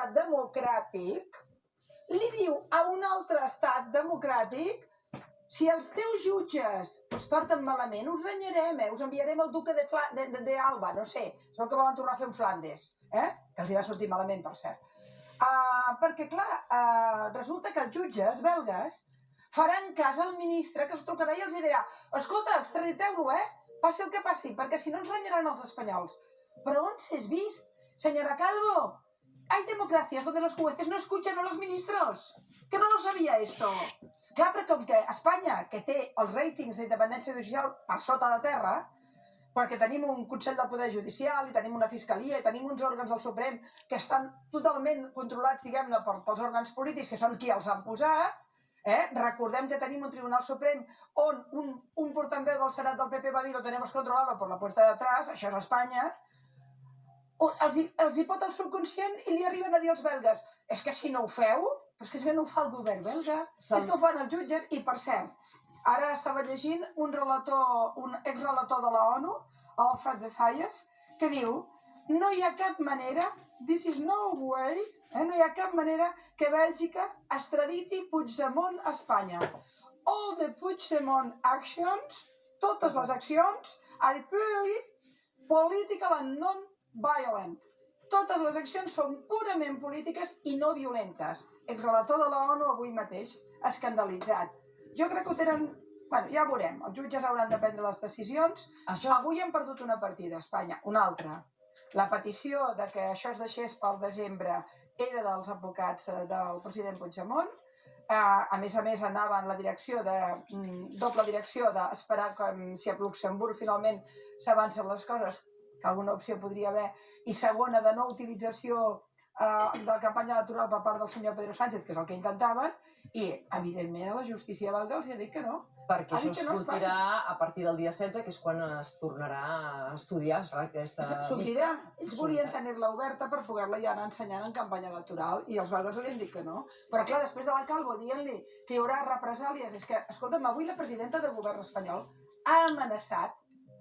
estat democràtic li diu a un altre estat democràtic: si els teus jutges us porten malament, us renyarem, us enviarem el duque d'Alba, no sé, es veu que volen tornar a fer un Flandes, que els hi va sortir malament, per cert. Perquè, clar, resulta que els jutges belgues faran cas al ministre, que els trucarà i els dirà: escolta, extraditeu-lo, passi el que passi, perquè si no ens renyaran els espanyols. Però on s'és vist, senyora Calvo? Hay democracias donde los jueces no escuchan a los ministros. Que no lo sabía esto. Clar, però com que Espanya, que té els ràtings d'independència judicial per sota de terra, perquè tenim un Consell del Poder Judicial i tenim una Fiscalia i tenim uns òrgans del Suprem que estan totalment controlats, diguem-ne, pels òrgans polítics, que són qui els han posat, recordem que tenim un Tribunal Suprem on un portaveu del Senat del PP va dir: lo tenemos controlado por la puerta de atrás, això és Espanya. Els hi pot el subconscient i li arriben a dir als belgues: és que si no ho feu, però és que no ho fa el govern belga, és que ho fan els jutges. I per cert, ara estava llegint un exrelator de la ONU, Alfred de Zayas, que diu: no hi ha cap manera, this is no way, no hi ha cap manera que Bèlgica extraditi Puigdemont a Espanya. All the Puigdemont actions, totes les accions, are purely political and non-violent. Totes les accions són purament polítiques i no violentes. Exrelator de la ONU avui mateix, escandalitzat. Jo crec que ho tenen... Bueno, ja ho veurem. Els jutges hauran de prendre les decisions. Avui hem perdut una partida a Espanya, una altra. La petició de que això es deixés pel desembre era dels advocats del president Puigdemont. A més, anava en la direcció doble direcció d'esperar si a Luxemburg finalment s'avancen les coses, que alguna opció podria haver, i segona, de no utilització de la campanya electoral per part del senyor Pedro Sánchez, que és el que intentaven, i, evidentment, a la justícia belga els ha dit que no. Perquè això es sortirà a partir del dia 16, que és quan es tornarà a estudiar, es farà aquesta vista. Sortirà. Ells volien tenir-la oberta per poder-la ja anar ensenyant en campanya electoral, i els belgues li han dit que no. Però, clar, després de la Calvo dient-li que hi haurà represàlies, és que, escolta'm, avui la presidenta del govern espanyol ha amenaçat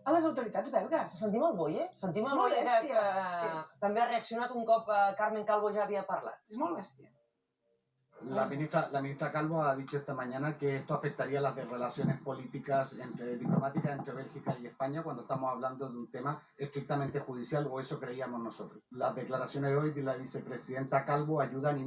a les autoritats belgues. Sentim el Boye? Sentim el Boye que també ha reaccionat un cop Carmen Calvo ja havia parlat. És molt bèstia. La ministra Calvo ha dicho esta mañana que esto afectaría las relaciones políticas diplomáticas entre Bélgica y España cuando estamos hablando de un tema estrictamente judicial, o eso creíamos nosotros. Las declaraciones de hoy de la vicepresidenta Calvo ayudan